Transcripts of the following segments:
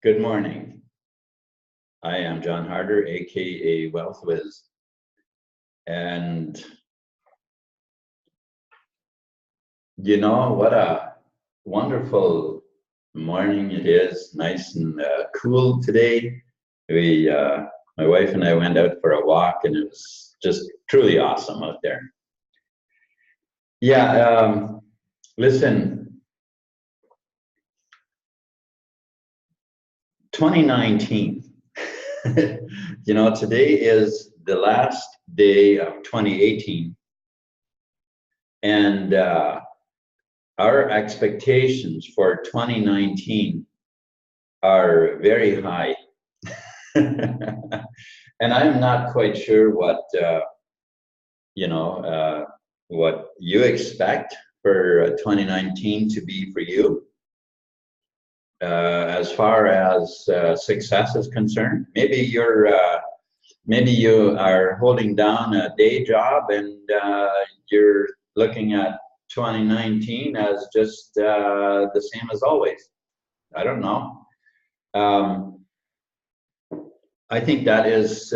Good morning. I am John Harder, aka Wealth Wiz, and you know what a wonderful morning it is. Nice and cool today. My wife and I went out for a walk, and it was just truly awesome out there. Yeah. Listen, 2019. You know, today is the last day of 2018, and our expectations for 2019 are very high. And I'm not quite sure what what you expect for 2019 to be for you. As far as success is concerned, maybe you are holding down a day job and you're looking at 2019 as just the same as always. I don't know. I think that is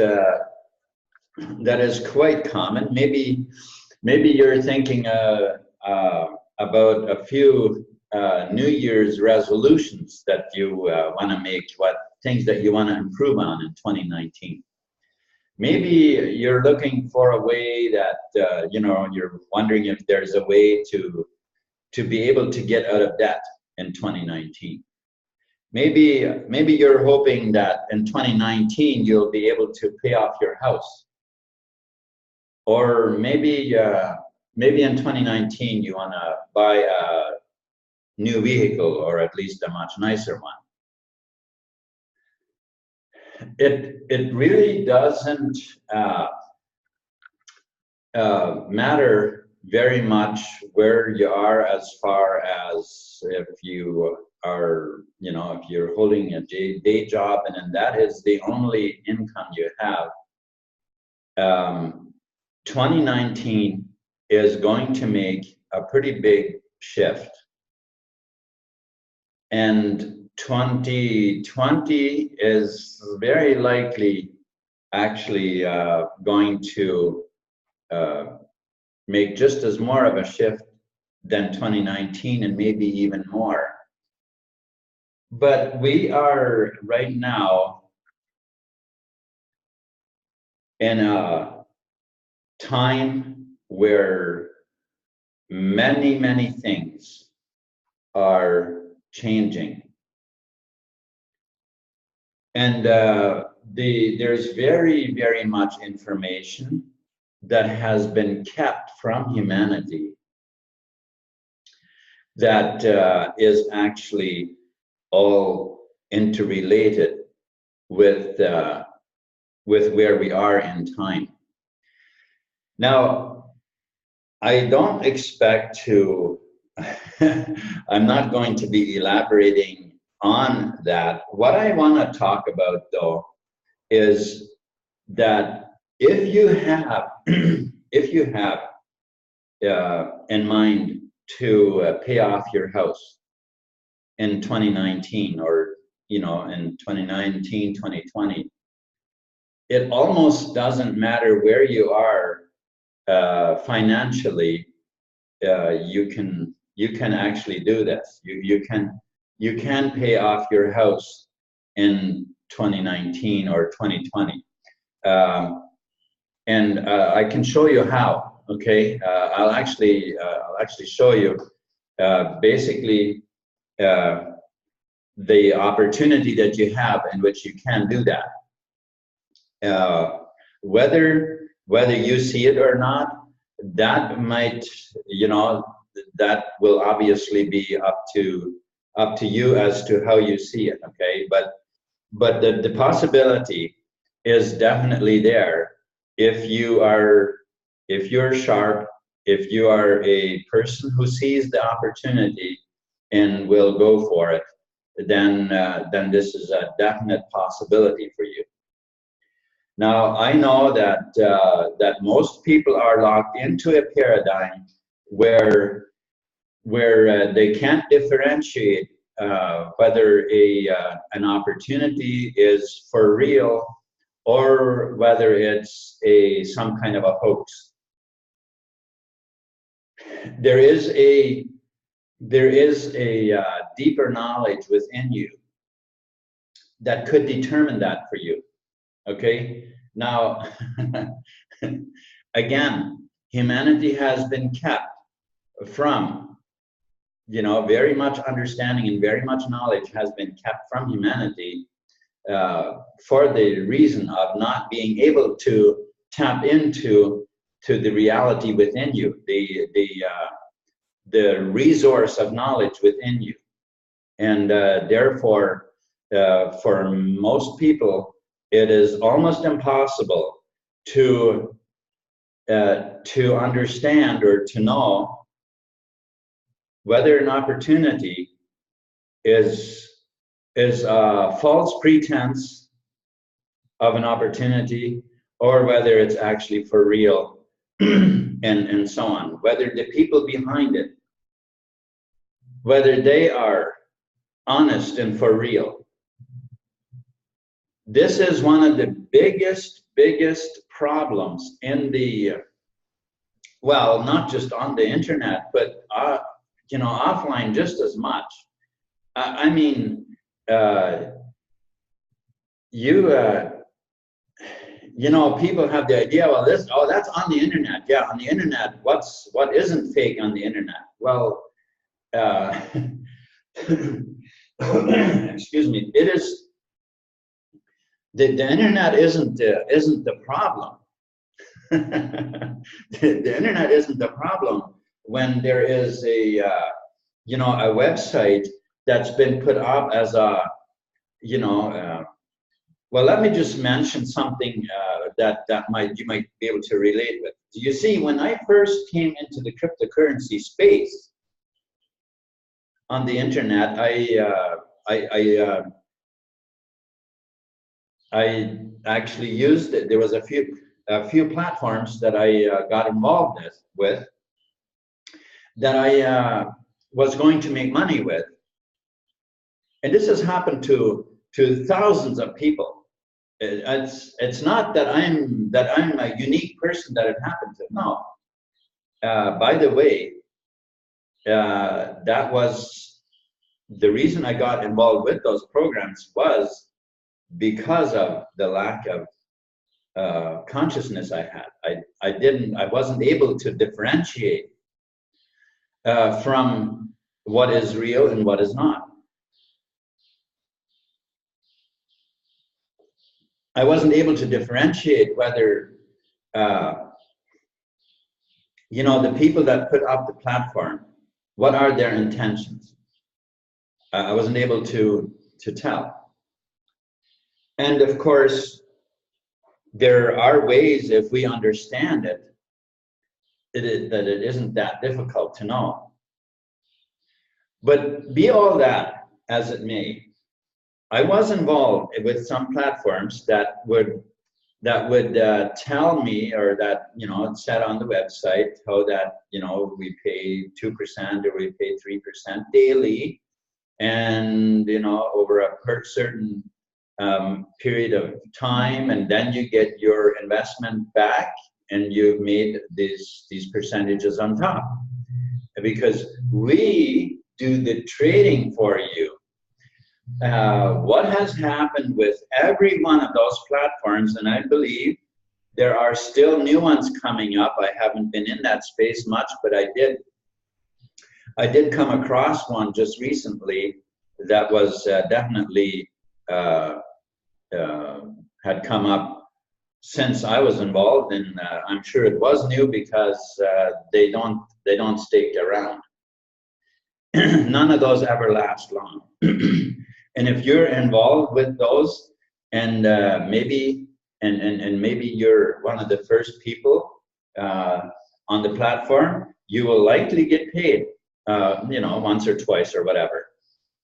quite common. Maybe you're thinking about a few New Year's resolutions that you want to make, what things that you want to improve on in 2019. Maybe you're looking for a way that you're wondering if there's a way to be able to get out of debt in 2019. Maybe you're hoping that in 2019 you'll be able to pay off your house, or maybe in 2019 you want to buy a new vehicle, or at least a much nicer one. It really doesn't matter very much where you are, as far as if you are, if you're holding a day job and then that is the only income you have. 2019 is going to make a pretty big shift, and 2020 is very likely actually going to make just as more of a shift than 2019, and maybe even more. But we are right now in a time where many things are changing, and there's very much information that has been kept from humanity that is actually all interrelated with where we are in time. Now, I don't expect to I'm not going to be elaborating on that. What I want to talk about, though, is that if you have in mind to pay off your house in 2019, or in 2019, 2020, it almost doesn't matter where you are financially. You can actually do this. You can pay off your house in 2019 or 2020, and I can show you how. Okay, I'll actually show you basically the opportunity that you have in which you can do that. Whether you see it or not, that might, that will obviously be up to you as to how you see it. Okay, but the possibility is definitely there if you're sharp, if you are a person who sees the opportunity and will go for it, then this is a definite possibility for you. Now, I know that that most people are locked into a paradigm where they can't differentiate whether an opportunity is for real or whether it's some kind of a hoax. There is a deeper knowledge within you that could determine that for you. Okay, now again, humanity has been kept from, you know, very much understanding and very much knowledge has been kept from humanity for the reason of not being able to tap into the reality within you, the resource of knowledge within you. And therefore, for most people, it is almost impossible to understand or to know whether an opportunity is a false pretense of an opportunity or whether it's actually for real, and so on. Whether the people behind it, whether they are honest and for real. This is one of the biggest problems in the, well, not just on the internet, but you know, offline just as much. I mean, you know, people have the idea, well, that's on the internet. Yeah, on the internet, what isn't fake on the internet? Well, excuse me, it is. The internet isn't the problem. The internet isn't the problem when there is a you know, a website that's been put up as a, you know, well, let me just mention something that you might be able to relate with. You see, when I first came into the cryptocurrency space on the internet, I actually used it. There was a few platforms that I got involved with that I was going to make money with, and this has happened to thousands of people. It's not that I'm a unique person that it happened to. No. By the way, that was the reason I got involved with those programs, was because of the lack of consciousness I had. I wasn't able to differentiate from what is real and what is not. I wasn't able to differentiate whether, you know, the people that put up the platform, what are their intentions? I wasn't able to tell. And of course, there are ways, if we understand it, that it isn't that difficult to know. But be all that as it may, I was involved with some platforms that would tell me, or that, you know, it said on the website how that, you know, we pay 2% or we pay 3% daily, and, you know, over a certain period of time, and then you get your investment back and you've made these percentages on top, because we do the trading for you. What has happened with every one of those platforms, and I believe there are still new ones coming up. I haven't been in that space much, but I did come across one just recently that was definitely had come up since I was involved, and I'm sure it was new because they don't stick around. None of those ever last long. And if you're involved with those, and maybe you're one of the first people on the platform, you will likely get paid, you know, once or twice or whatever,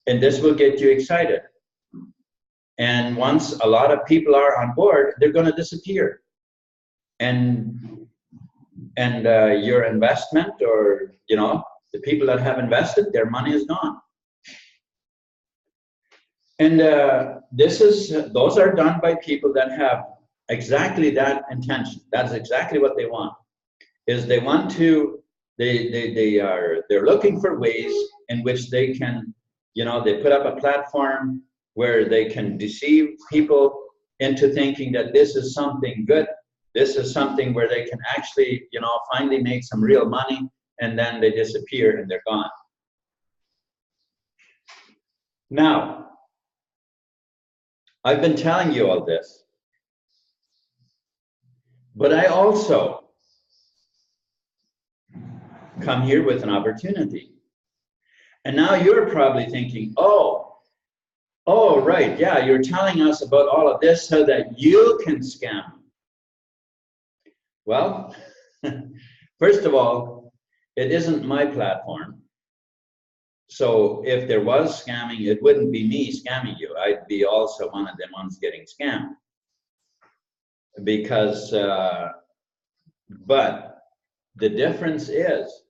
and this will get you excited. And once a lot of people are on board, they're going to disappear, and your investment, or, you know, the people that have invested, their money is gone. And those are done by people that have exactly that intention. That's exactly what they want. Is they want to, they're looking for ways in which they can, you know, they put up a platform where they can deceive people into thinking that this is something good. This is something where they can actually, you know, finally make some real money, and then they disappear and they're gone. Now, I've been telling you all this, but I also come here with an opportunity. And now you're probably thinking, oh, right, yeah, you're telling us about all of this so that you can scam. Well, first of all, it isn't my platform. So if there was scamming, it wouldn't be me scamming you. I'd be also one of the ones getting scammed. Because, but the difference is,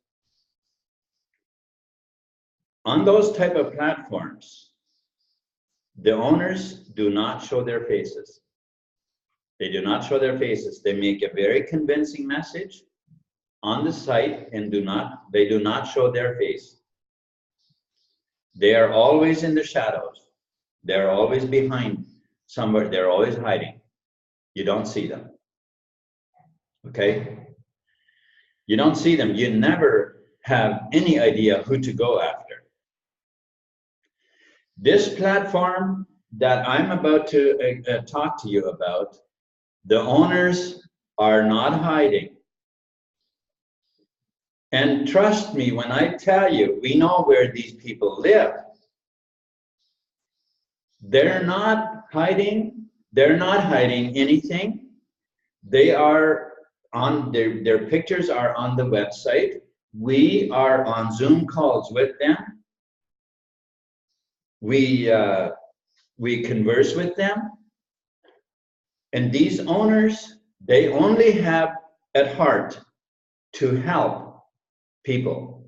on those type of platforms, the owners do not show their faces. They do not show their faces. They make a very convincing message on the site and they do not show their face. They are always in the shadows. They're always behind somewhere. They're always hiding. You don't see them. Okay? You don't see them. You never have any idea who to go after. This platform that I'm about to talk to you about, the owners are not hiding. And trust me when I tell you, we know where these people live. They're not hiding. They're not hiding anything. They are on, their pictures are on the website. We are on Zoom calls with them. We converse with them. And these owners, they only have at heart to help people.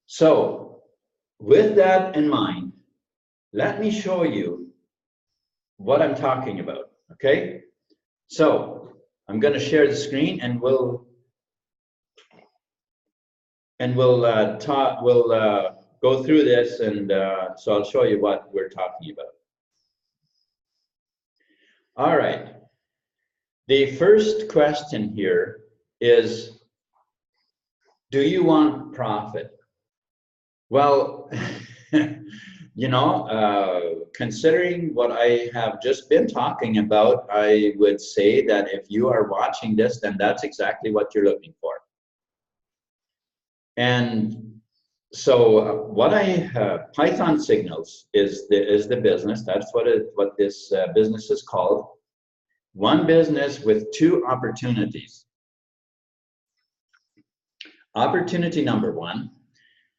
So, with that in mind, let me show you what I'm talking about, okay? So, I'm going to share the screen and we'll go through this, and so I'll show you what we're talking about. All right. The first question here is, do you want profit? Well, you know, considering what I have just been talking about, I would say that if you are watching this, then that's exactly what you're looking for. And so what Python Signals is the business. That's what this business is called. One business with two opportunities. Opportunity number one,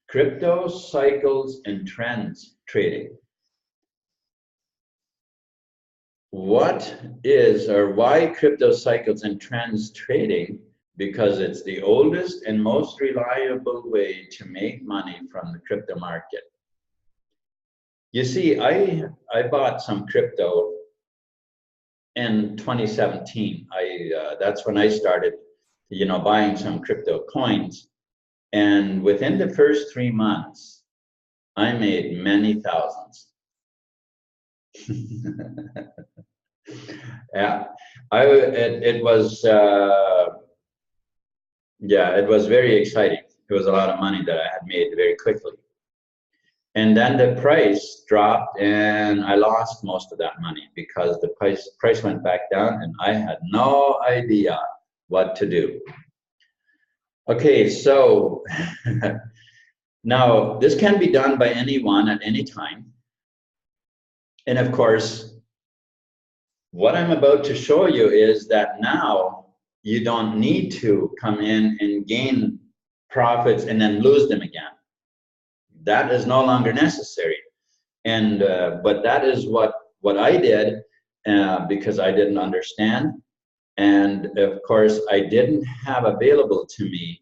crypto cycles and trends trading. What is or why crypto cycles and trends trading? Because it's the oldest and most reliable way to make money from the crypto market. You see, I bought some crypto in 2017. That's when I started, you know, buying some crypto coins. And within the first 3 months, I made many thousands. Yeah, it was very exciting. It was a lot of money that I had made very quickly. And then the price dropped and I lost most of that money because the price went back down and I had no idea what to do. Okay, so now this can be done by anyone at any time. And of course, what I'm about to show you is that now you don't need to come in and gain profits and then lose them again. That is no longer necessary. And but that is what I did because I didn't understand. And of course, I didn't have available to me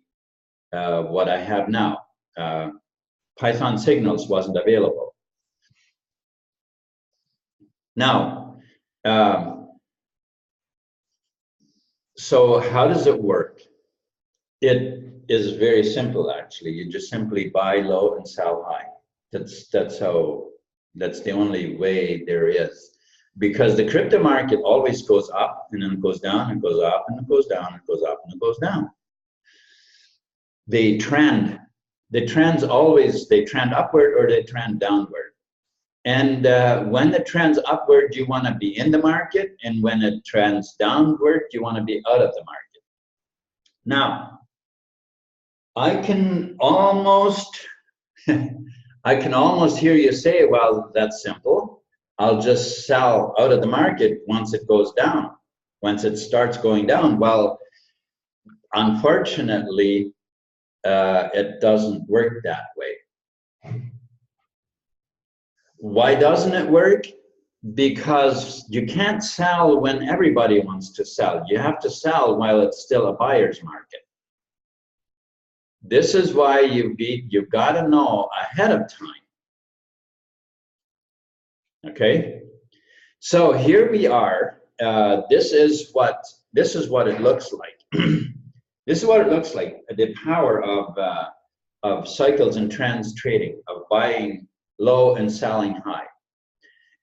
what I have now. Python Signals wasn't available. Now, so how does it work? It is very simple, actually. You just simply buy low and sell high. That's the only way there is. Because the crypto market always goes up and then it goes down and goes up and it goes down and it goes up and it goes down. The trends always, they trend upward or they trend downward. And when it trends upward, you want to be in the market, and when it trends downward, you want to be out of the market. Now, I can almost hear you say, well, that's simple. I'll just sell out of the market once it goes down, once it starts going down. Well, unfortunately, it doesn't work that way. Why doesn't it work? Because you can't sell when everybody wants to sell. You have to sell while it's still a buyer's market. This is why you've got to know ahead of time. Okay, so here we are. This is what it looks like. This is what it looks like. The power of cycles and trends trading, of buying low and selling high.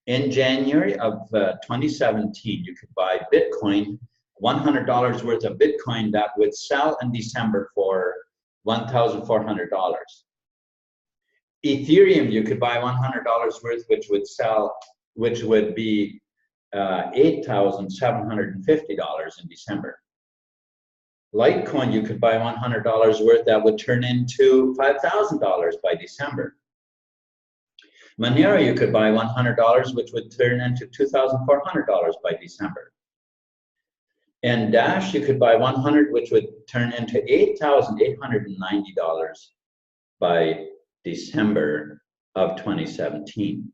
In January of 2017, you could buy Bitcoin, $100 worth of Bitcoin that would sell in December for $1,400. Ethereum, you could buy $100 worth, which would be $8,750 in December. Litecoin, you could buy $100 worth, that would turn into $5,000 by December. Monero, you could buy $100, which would turn into $2,400 by December. And Dash, you could buy 100, which would turn into $8,890 by December of 2017.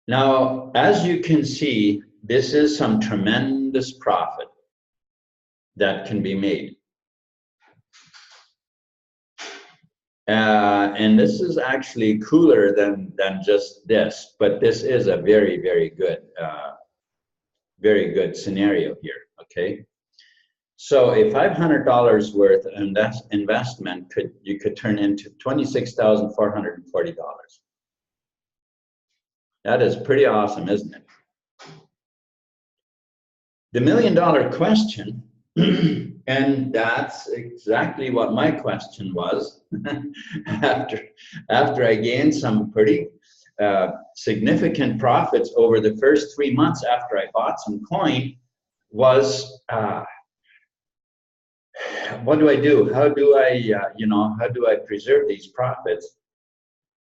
Now, as you can see, this is some tremendous profit that can be made. And this is actually cooler than just this, but this is a very, very good scenario here, okay? So a $500 worth investment you could turn into $26,440. That is pretty awesome, isn't it? The $1 million question, and that's exactly what my question was after I gained some pretty significant profits over the first 3 months after I bought some coin, was what do I do? How do I preserve these profits?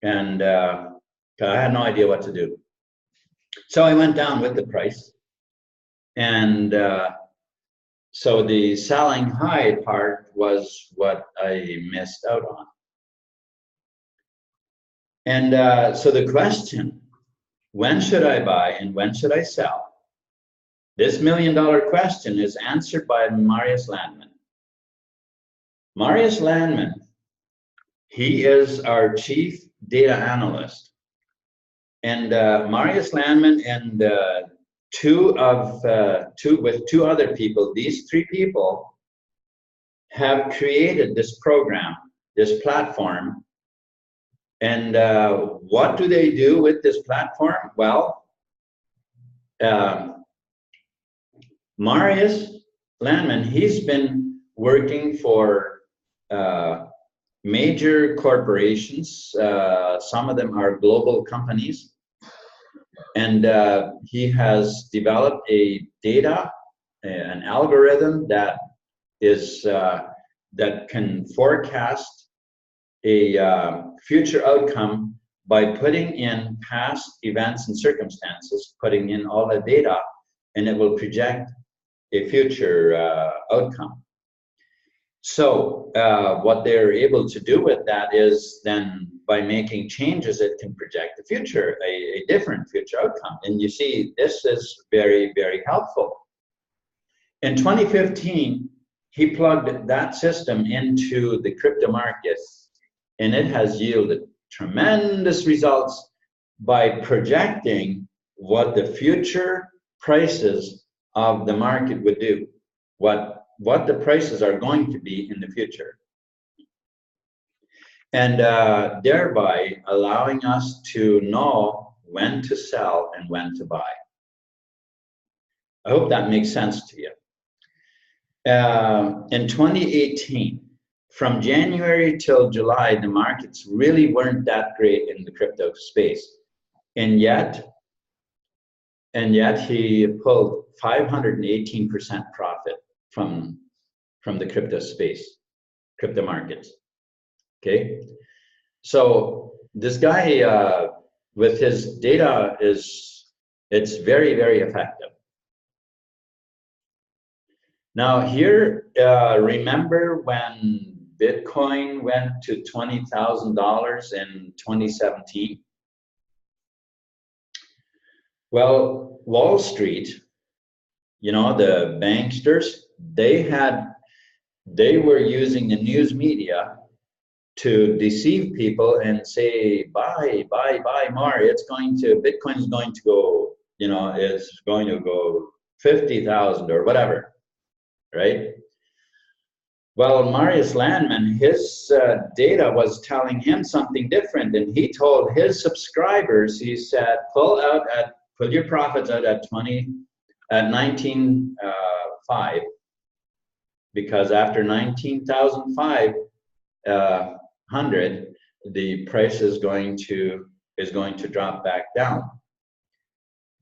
And I had no idea what to do. So I went down with the price, and so the selling high part was what I missed out on. And so the question, when should I buy and when should I sell? This $1 million question is answered by Marius Landman. Marius Landman, he is our chief data analyst. And Marius Landman and with two other people, these 3 people have created this program, this platform. And what do they do with this platform? Well, Marius Landman, he's been working for major corporations. Some of them are global companies. And he has developed an algorithm that can forecast a future outcome by putting in past events and circumstances, putting in all the data, and it will project a future outcome. So what they're able to do with that is then by making changes, it can project the future, a different future outcome. And you see, this is very, very helpful. In 2015, he plugged that system into the crypto market, and it has yielded tremendous results by projecting what the future prices of the market would do, what the prices are going to be in the future. And thereby allowing us to know when to sell and when to buy. I hope that makes sense to you. In 2018, from January till July, the markets really weren't that great in the crypto space. And yet he pulled 518% profit from the crypto space, crypto markets. Okay, so this guy with his data it's very, very effective. Now here, remember when Bitcoin went to $20,000 in 2017? Well, Wall Street, you know, the banksters, they were using the news media to deceive people and say, buy more. Bitcoin is going to go, you know, it's going to go 50,000 or whatever, right? Well, Marius Landman, his data was telling him something different, and he told his subscribers, he said, pull your profits out at 19,500, because after 19,500, the price is going to drop back down.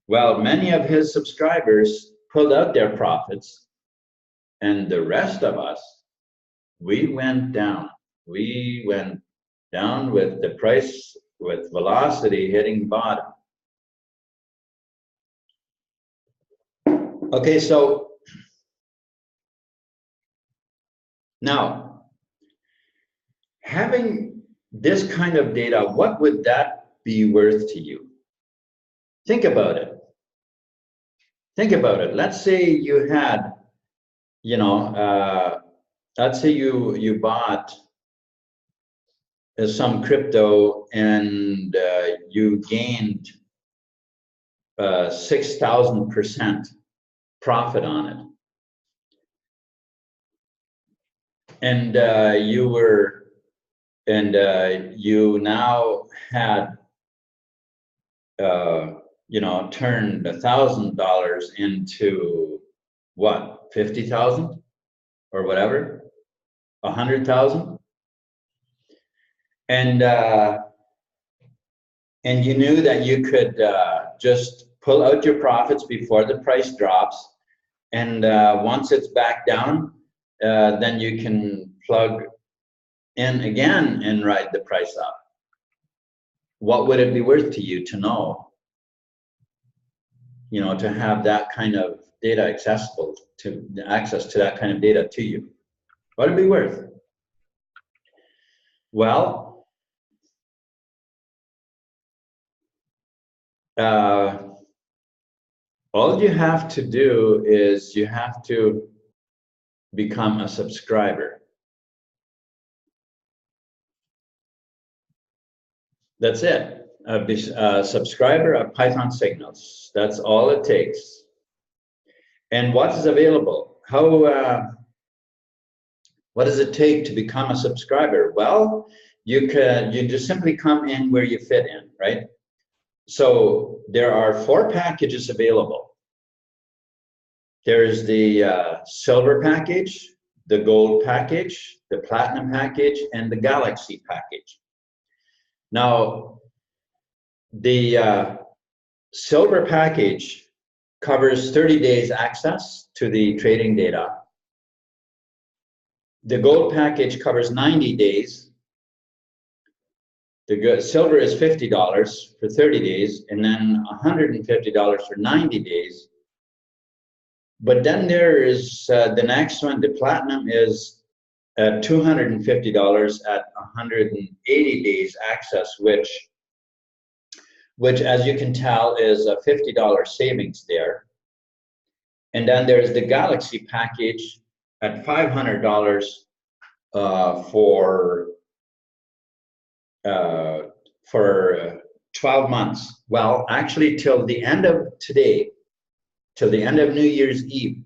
Well, many of his subscribers pulled out their profits, and the rest of us, we went down. We went down with the price, with velocity hitting bottom. Okay, so now, having this kind of data, what would that be worth to you? Think about it. Think about it. Let's say you had, you know, let's say you bought some crypto and you gained 6,000% profit on it. And you now had, you know, turned $1,000 into what, 50,000 or whatever, 100,000, and you knew that you could just pull out your profits before the price drops, and once it's back down, then you can plug in again and ride the price up. What would it be worth to you to know, you know, to have that kind of data accessible, to access to that kind of data to you? What would it be worth? Well, all you have to do is you have to become a subscriber. That's it. A subscriber of Python Signals. That's all it takes. And what is available? What does it take to become a subscriber? Well, you just simply come in where you fit in, right? So there are 4 packages available. There's the silver package, the gold package, the platinum package, and the galaxy package. Now, the silver package covers 30 days access to the trading data. The gold package covers 90 days. The silver is $50 for 30 days, and then $150 for 90 days. But then there is the next one, the platinum is $250 at 180 days access, which as you can tell is a $50 savings there. And then there's the Galaxy package at $500 for 12 months. Well, actually, till the end of today, till the end of New Year's Eve,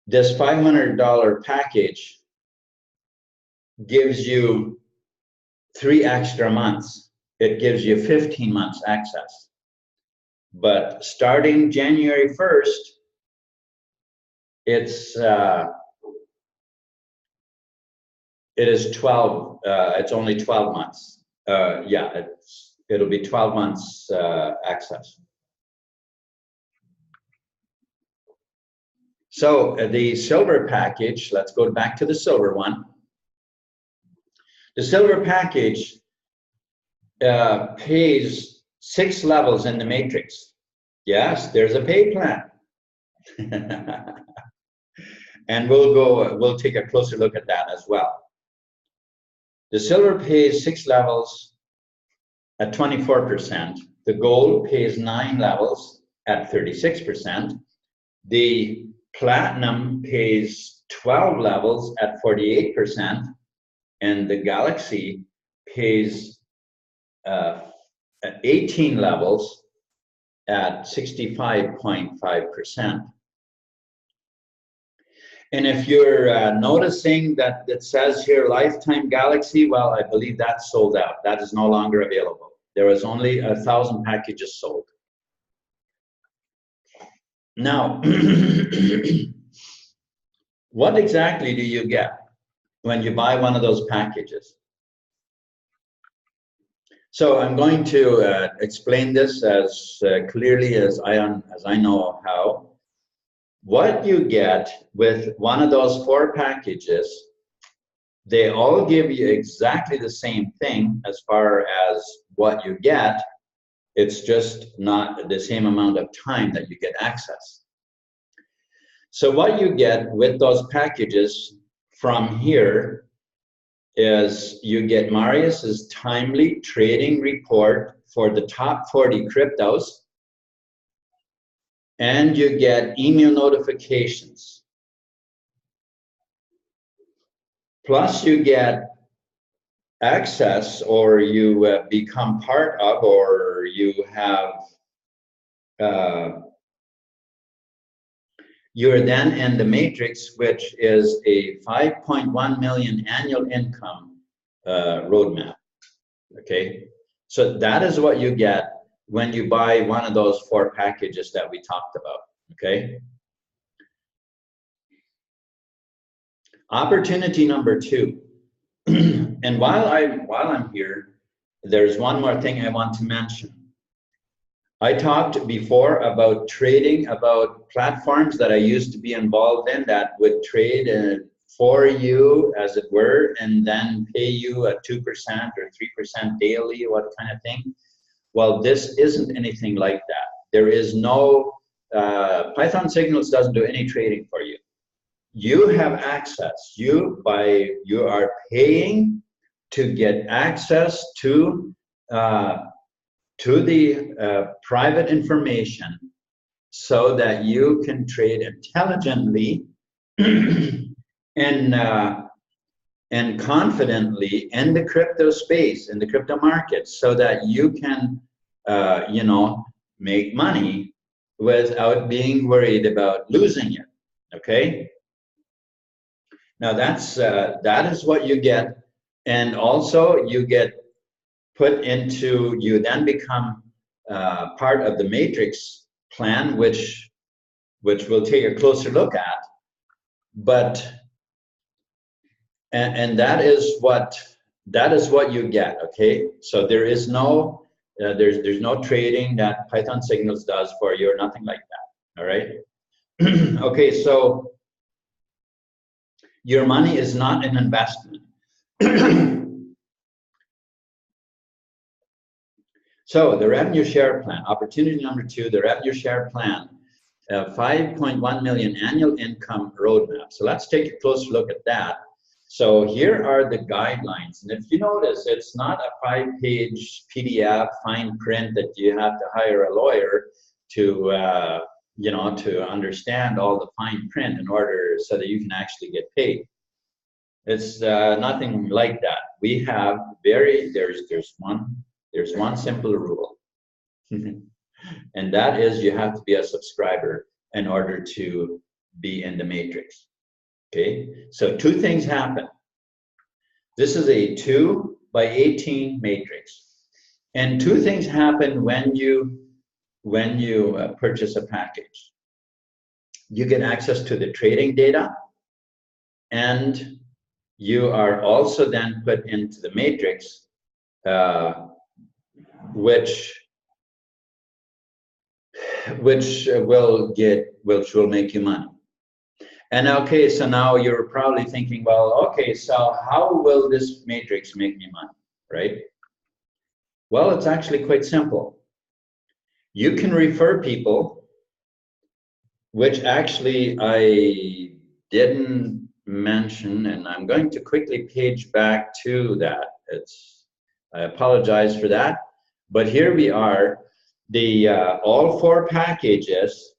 this $500 package gives you 3 extra months. It gives you 15 months access. But starting January 1st, it is 12, it's only 12 months. Yeah, it'll be 12 months access. So the silver package, let's go back to the silver one. The silver package pays 6 levels in the matrix. Yes, there's a pay plan. And we'll take a closer look at that as well. The silver pays 6 levels at 24%. The gold pays 9 levels at 36%. The platinum pays 12 levels at 48%. And the galaxy pays 18 levels at 65.5%. And if you're noticing that it says here Lifetime Galaxy, well, I believe that's sold out. That is no longer available. There was only 1,000 packages sold. Now, what exactly do you get when you buy one of those packages? So I'm going to explain this as clearly as I know how. What you get with one of those 4 packages, they all give you exactly the same thing as far as what you get. It's just not the same amount of time that you get access. So what you get with those packages from here is you get Marius's timely trading report for the top 40 cryptos, and you get email notifications. Plus you get access, or you become part of, or you have, you're then in the matrix, which is a 5.1 million annual income roadmap, okay? So that is what you get when you buy one of those 4 packages that we talked about, okay? Opportunity number 2. And while I'm here, there's one more thing I want to mention. I talked before about trading, about platforms that I used to be involved in that would trade for you, as it were, and then pay you a 2% or 3% daily, what kind of thing. Well, this isn't anything like that. There is no, Python Signals doesn't do any trading for you. You have access. You are paying to get access to the private information so that you can trade intelligently and confidently in the crypto space, in the crypto market, so that you can, you know, make money without being worried about losing it, okay? Now that is what you get. And also you get put into, you then become part of the matrix plan, which we'll take a closer look at. But and that is what you get, okay? So there is no there's no trading that Python Signals does for you or nothing like that. All right. Okay, so your money is not an investment. So the revenue share plan, opportunity number 2, the revenue share plan, 5.1 million annual income roadmap. So let's take a closer look at that. So here are the guidelines. And if you notice, it's not a 5-page PDF fine print that you have to hire a lawyer to, you know, to understand all the fine print in order so that you can actually get paid. It's nothing like that. We have there's 1, There's one simple rule. And that is you have to be a subscriber in order to be in the matrix. Okay, so two things happen. This is a 2 by 18 matrix. And two things happen when you purchase a package. You get access to the trading data, and you are also then put into the matrix, which will make you money. And okay, so now you're probably thinking, well, okay, so how will this matrix make me money, right? Well, it's actually quite simple. You can refer people, which actually I didn't mention, and I'm going to quickly page back to that. I apologize for that, but here we are. The all 4 packages.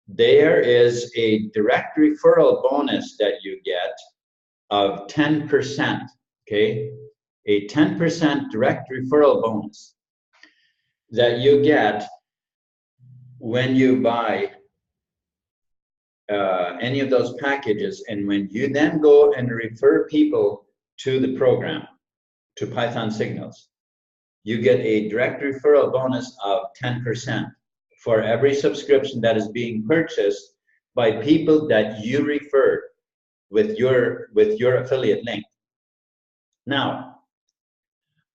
There is a direct referral bonus that you get of 10%, okay? A 10% direct referral bonus that you get when you buy any of those packages, and when you then go and refer people to the program, to Python Signals, you get a direct referral bonus of 10%. For every subscription that is being purchased by people that you refer with your affiliate link. Now,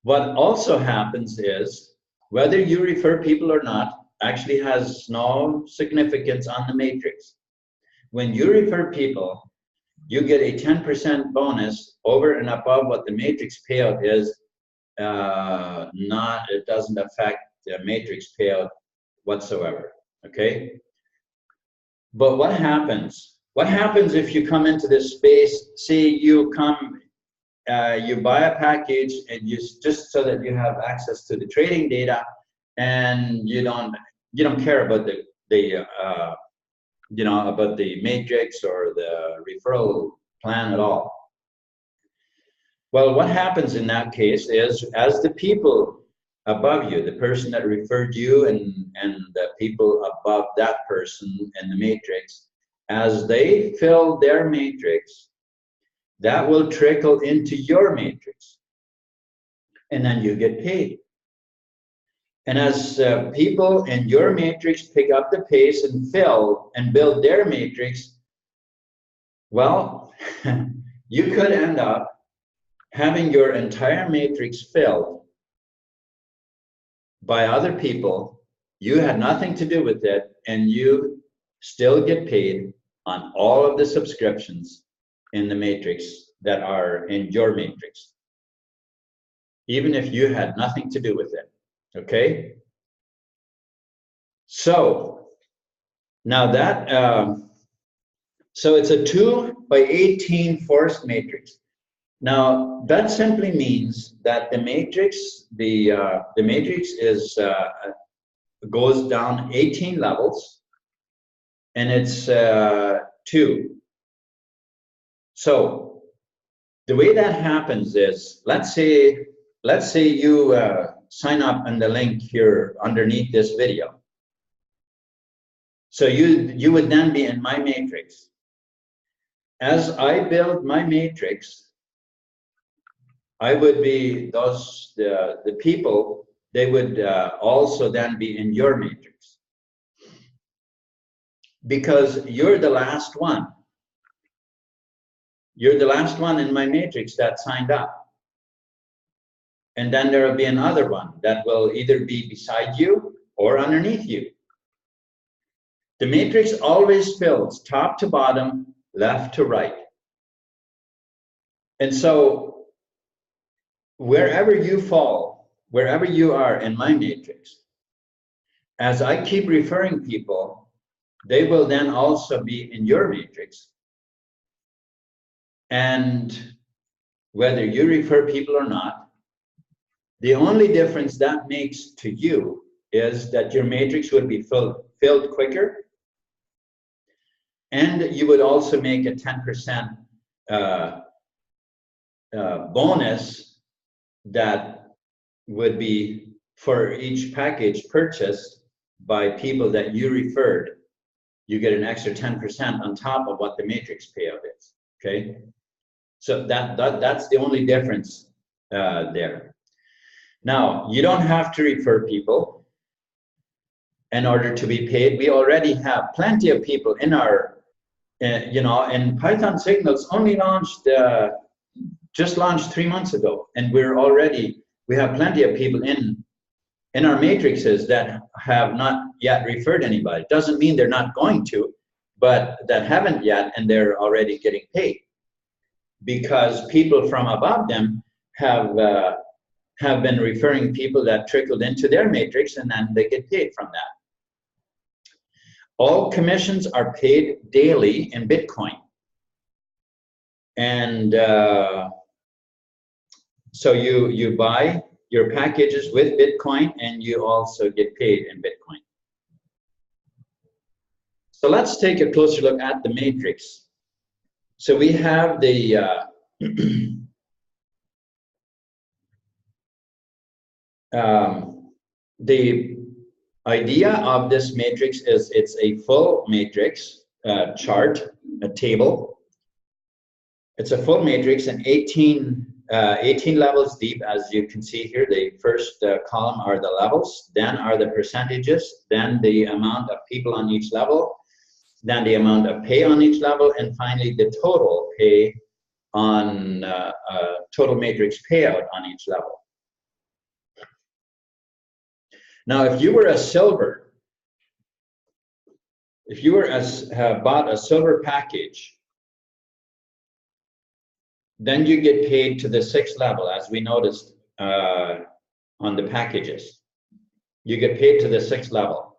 what also happens is, whether you refer people or not actually has no significance on the matrix. When you refer people, you get a 10% bonus over and above what the matrix payout is. It doesn't affect the matrix payout whatsoever, okay? But what happens? What happens if you come into this space, say you come, you buy a package, and you just so that you have access to the trading data, and you don't care about about the matrix or the referral plan at all. Well, what happens in that case is, as the people above you, the person that referred you and the people above that person in the matrix, as they fill their matrix, that will trickle into your matrix, and then you get paid. And as people in your matrix pick up the pace and fill and build their matrix, well, you could end up having your entire matrix filled by other people. You had nothing to do with it, and you still get paid on all of the subscriptions in the matrix that are in your matrix, even if you had nothing to do with it, okay? So now that, so it's a 2 by 18 forced matrix. Now, that simply means that the matrix, the matrix is goes down 18 levels, and it's 2. So the way that happens is, let's say you sign up on the link here underneath this video. So you would then be in my matrix. As I build my matrix, I would be the people, they would also then be in your matrix, because you're the last one. You're the last one in my matrix that signed up. And then there will be another one that will either be beside you or underneath you. The matrix always fills top to bottom, left to right. And so wherever you fall, wherever you are in my matrix, as I keep referring people, they will then also be in your matrix. And whether you refer people or not, the only difference that makes to you is that your matrix would be filled quicker, and you would also make a 10% bonus that would be for each package purchased by people that you referred, you get an extra 10% on top of what the matrix payout is, okay? So that's the only difference there. Now, you don't have to refer people in order to be paid. We already have plenty of people in our, you know, and Python Signals only launched, just launched 3 months ago, and we have plenty of people in our matrices that have not yet referred anybody. Doesn't mean they're not going to, but that haven't yet, and they're already getting paid because people from above them have been referring people that trickled into their matrix, and then they get paid from that. All commissions are paid daily in Bitcoin. And so you buy your packages with Bitcoin, and you also get paid in Bitcoin. So let's take a closer look at the matrix. So we have the the idea of this matrix is it's a full matrix chart, a table. It's a full matrix and 18 levels deep, as you can see here. The first column are the levels, then are the percentages, then the amount of people on each level, then the amount of pay on each level, and finally the total pay on total matrix payout on each level. Now, if you were a silver, if you were bought a silver package, then you get paid to the 6th level, as we noticed on the packages. You get paid to the 6th level.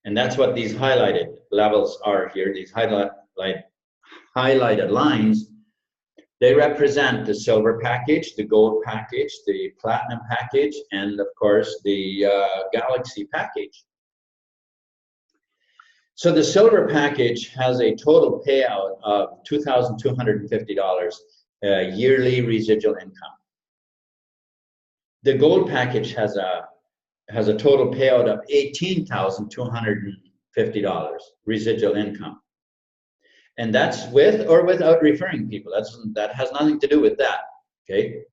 And that's what these highlighted levels are here. These highlighted lines, they represent the silver package, the gold package, the platinum package, and of course the Galaxy package. So the silver package has a total payout of $2,250 yearly residual income. The gold package has a total payout of $18,250 residual income. And that's with or without referring people. That has nothing to do with that, okay?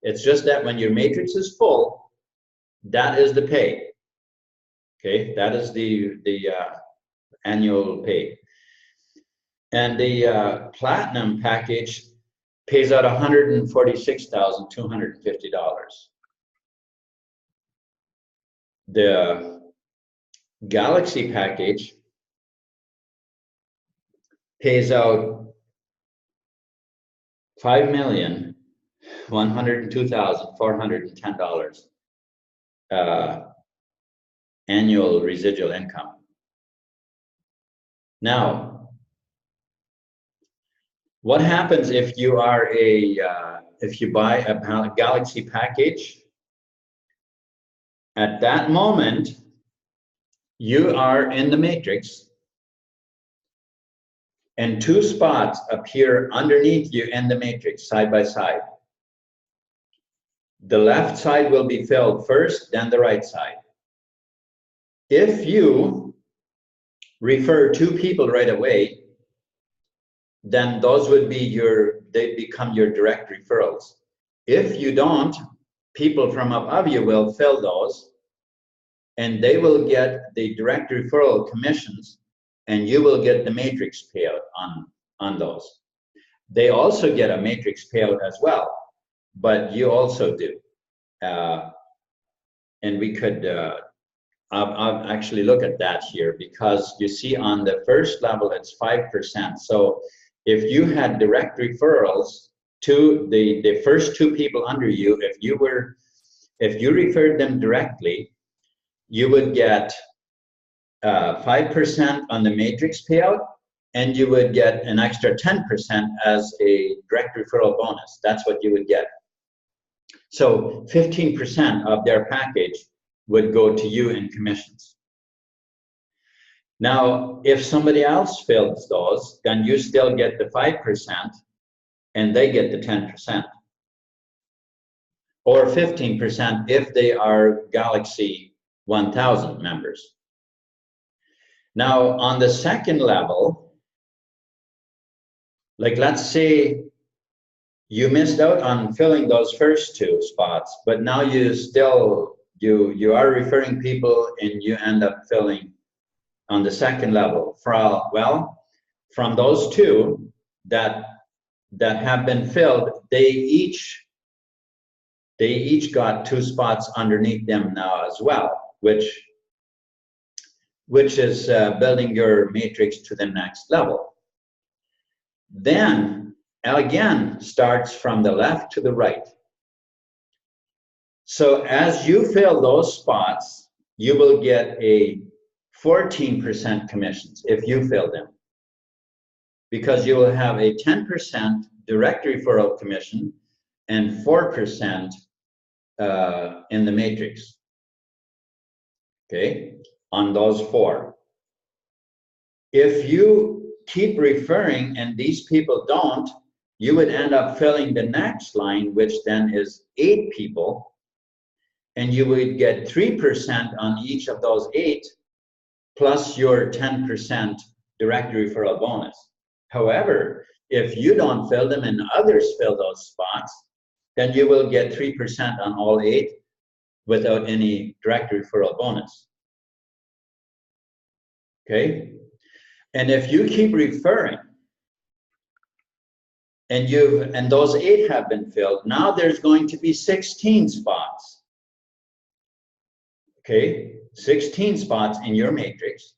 It's just that when your matrix is full, that is the pay, okay? That is the annual pay. And the platinum package pays out $146,250. The Galaxy package pays out $5,102,410 annual residual income. Now, what happens if you are if you buy a Galaxy package? At that moment, you are in the matrix, and 2 spots appear underneath you in the matrix, side by side. The left side will be filled first, then the right side. If you refer 2 people right away, then those would be they become your direct referrals. If you don't, people from above you will fill those, and they will get the direct referral commissions, and you will get the matrix payout on those. They also get a matrix payout as well, but you also do. And we could I'll actually look at that here, because you see on the first level it's 5%. So if you had direct referrals to the first 2 people under you, if you referred them directly, you would get 5% on the matrix payout, and you would get an extra 10% as a direct referral bonus. That's what you would get. So 15% of their package would go to you in commissions. Now, if somebody else fills those, then you still get the 5%, and they get the 10%. or 15% if they are Galaxy 1000 members. Now, on the second level, like let's say you missed out on filling those first two spots, but now you still, you are referring people and you end up filling on the second level. From those two that have been filled, they each got 2 spots underneath them now as well, which is building your matrix to the next level. Then again starts from the left to the right. So as you fill those spots, you will get a 14% commissions if you fill them, because you will have a 10% direct referral commission and 4% in the matrix, okay, on those 4. If you keep referring and these people don't, you would end up filling the next line, which then is 8 people, and you would get 3% on each of those 8, plus your 10% direct referral bonus. However, if you don't fill them and others fill those spots, then you will get 3% on all 8 without any direct referral bonus. Okay? And if you keep referring, and those 8 have been filled, now there's going to be 16 spots. Okay, 16 spots in your matrix.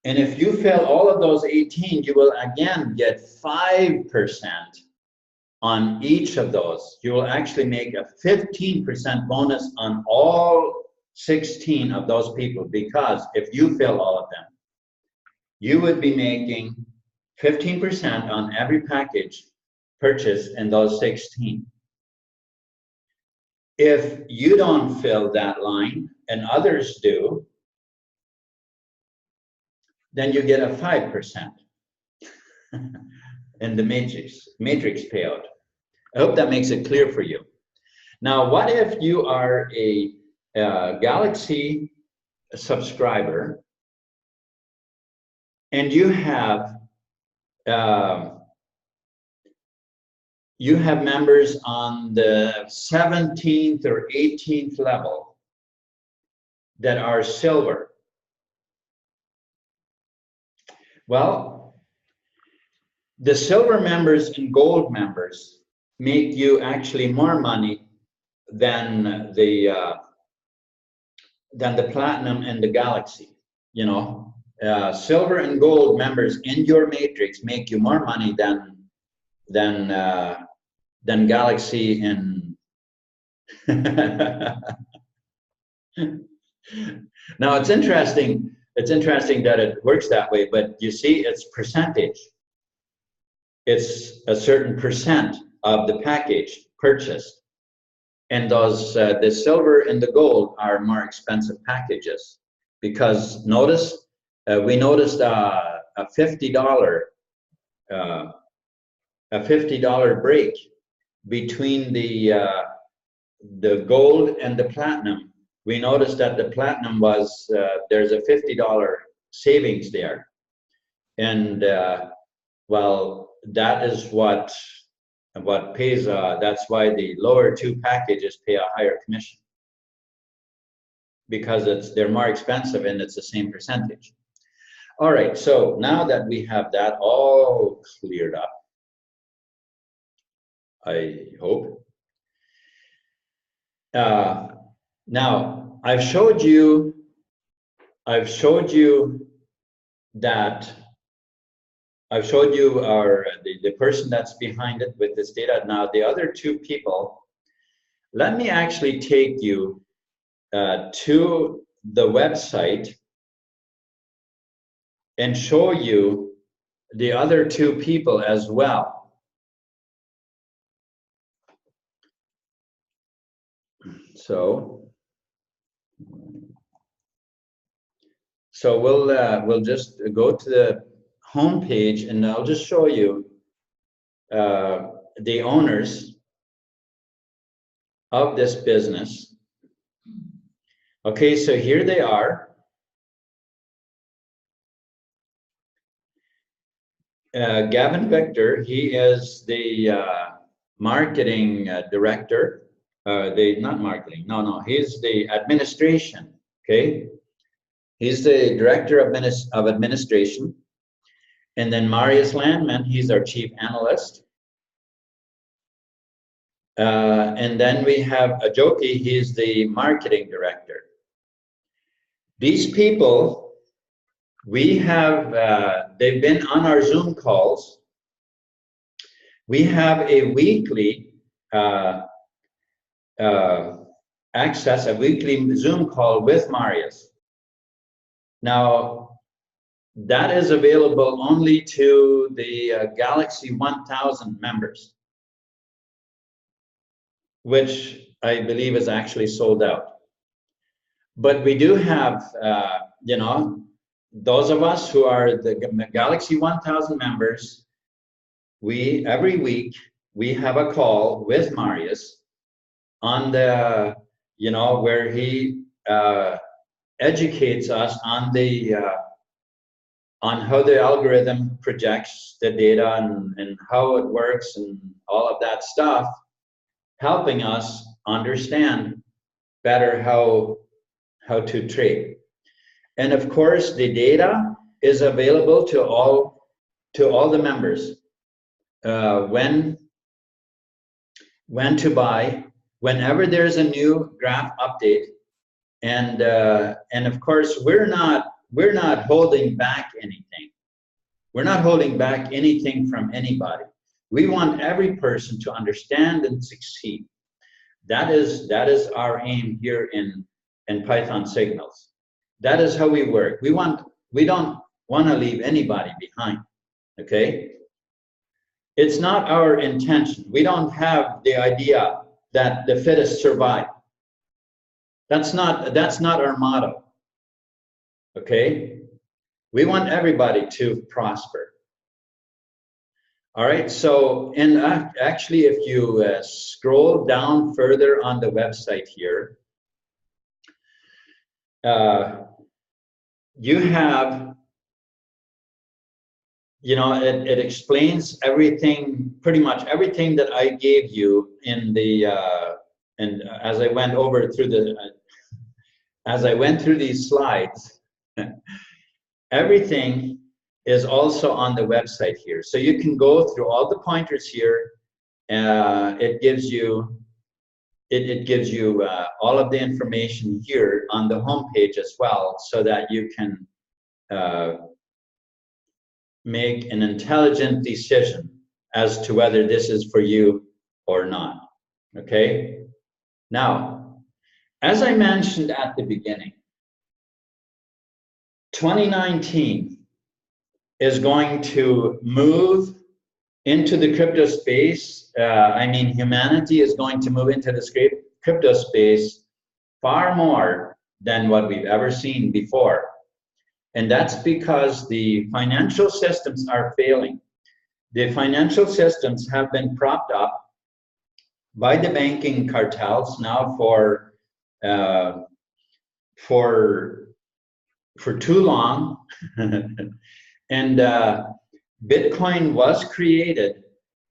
And if you fill all of those 18, you will again get 5% on each of those. You will actually make a 15% bonus on all 16 of those people, because if you fill all of them, you would be making 15% on every package purchased in those 16. If you don't fill that line and others do, then you get a 5% in the matrix payout. I hope that makes it clear for you. Now, what if you are a Galaxy subscriber and you have members on the 17th or 18th level that are silver? Well, the silver members and gold members make you actually more money than the platinum and the Galaxy. You know, silver and gold members in your matrix make you more money than Galaxy and now it's interesting that it works that way, but you see, it's percentage. It's a certain percent of the package purchased, and those the silver and the gold are more expensive packages, because notice we noticed a $50 break between the gold and the platinum. We noticed that the platinum was there's a $50 savings there, and well, that is what pays. That's why the lower 2 packages pay a higher commission, because they're more expensive and it's the same percentage. All right, so now that we have that all cleared up, I hope. Now I've showed you the person that's behind it with this data. Now the other 2 people, let me actually take you to the website and show you the other 2 people as well. So we'll just go to the home page, and I'll just show you the owners of this business. Okay, so here they are. Gavin Victor, he is the marketing director. Not marketing, no, he's the administration, okay? He's the director of administration. And then Marius Landman, he's our chief analyst. And then we have Ajoki, he's the marketing director. These people, we have, they've been on our Zoom calls. We have a weekly access, a weekly Zoom call with Marius. Now, that is available only to the Galaxy 1000 members, which I believe is actually sold out. But we do have, you know, those of us who are the Galaxy 1000 members, every week, we have a call with Marius on the, you know, where he educates us on the, on how the algorithm projects the data and how it works and all of that stuff, helping us understand better how to trade. And of course, the data is available to all the members. When to buy, whenever there's a new graph update, and of course we're not holding back anything. We're not holding back anything from anybody. We want every person to understand and succeed. That is our aim here in Python Signals. That is how we work. We don't want to leave anybody behind. Okay? It's not our intention. We don't have the idea that the fittest survive. That's not our motto. Okay? We want everybody to prosper. All right, so, and actually, if you scroll down further on the website here, you have, you know, it explains everything, pretty much everything that I gave you in the, and as I went over through the, as I went through these slides, everything is also on the website here. So you can go through all the pointers here. It gives you all of the information here on the home page as well, so that you can make an intelligent decision as to whether this is for you or not. Okay? Now, as I mentioned at the beginning, 2019 is going to move into the crypto space. I mean, humanity is going to move into this crypto space far more than what we've ever seen before. And that's because the financial systems are failing. The financial systems have been propped up by the banking cartels now for too long. And Bitcoin was created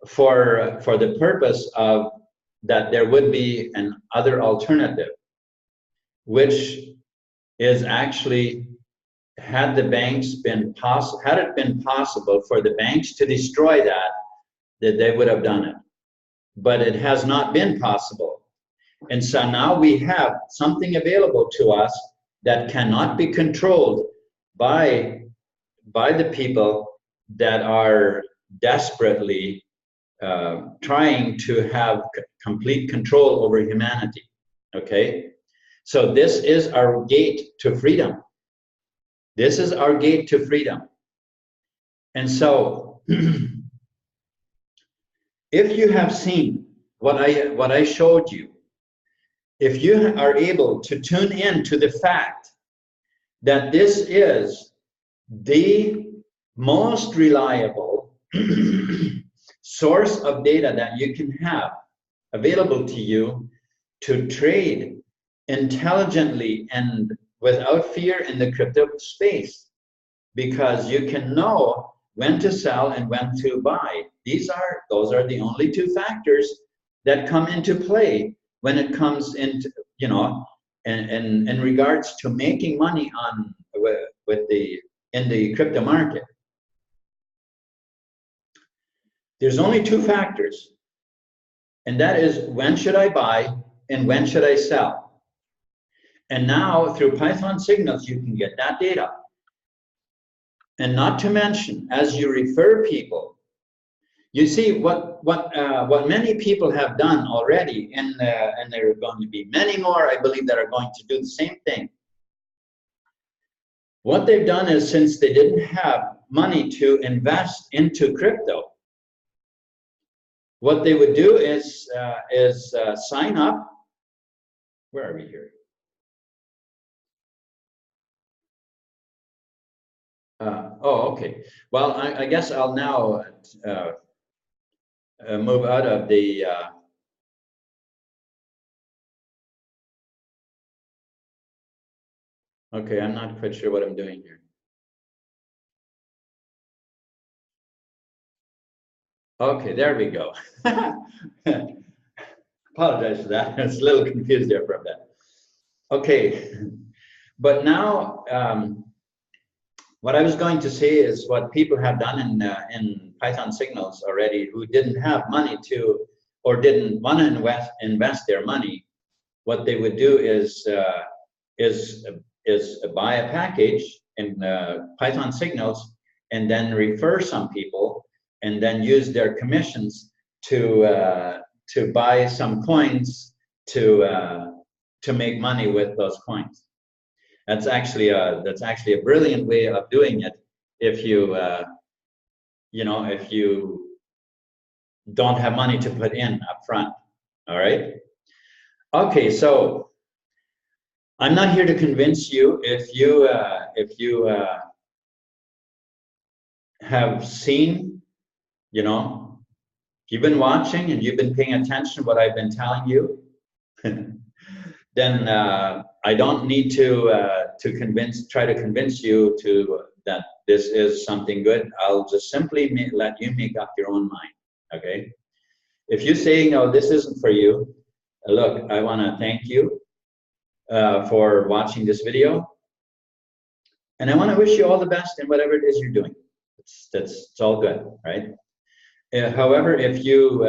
for the purpose of that there would be an other alternative, which is actually, had it been possible for the banks to destroy that they would have done it. But it has not been possible. And so now we have something available to us that cannot be controlled by the people that are desperately trying to have complete control over humanity. Okay? So this is our gate to freedom. This is our gate to freedom. And so, if you have seen what I showed you, if you are able to tune in to the fact that this is the most reliable source of data that you can have available to you to trade intelligently and without fear in the crypto space, because you can know when to sell and when to buy. Those are the only two factors that come into play when it comes into, you know, in regards to making money on in the crypto market. There's only two factors, and that is when should I buy and when should I sell. And now through Python Signals, you can get that data. And not to mention, as you refer people, you see what many people have done already, and there are going to be many more, I believe, that are going to do the same thing. What they've done is, since they didn't have money to invest into crypto, what they would do is sign up. Where are we here? Oh, okay. Well, I guess I'll now move out of the okay, I'm not quite sure what I'm doing here. Okay, there we go. Apologize for that. I was a little confused there for a bit. Okay, but now what I was going to say is what people have done in Python Signals already, who didn't have money to, or didn't want to invest their money. What they would do is buy a package in Python Signals and then refer some people, and then use their commissions to buy some coins to make money with those coins. That's actually a brilliant way of doing it if you you know, if you don't have money to put in up front. All right. Okay, so I'm not here to convince you. If you have seen, you know, if you've been watching and you've been paying attention to what I've been telling you, then I don't need to try to convince you that this is something good. I'll just simply let you make up your own mind. Okay. If you say no, this isn't for you, look, I want to thank you for watching this video, and I want to wish you all the best in whatever it is you're doing. It's all good, right? However, if you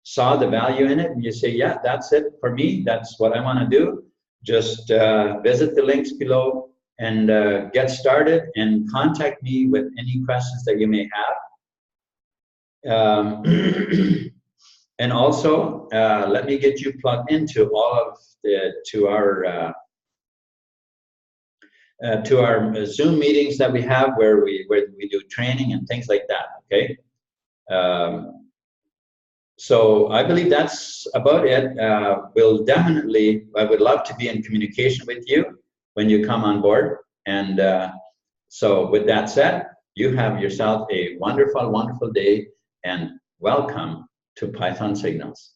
saw the value in it and you say, yeah, that's it for me, that's what I want to do, just visit the links below and get started and contact me with any questions that you may have. And also, let me get you plugged into all of to our Zoom meetings that we have, where we do training and things like that. Okay. So I believe that's about it. I would love to be in communication with you when you come on board. And so with that said, you have yourself a wonderful, wonderful day, and welcome to Python Signals.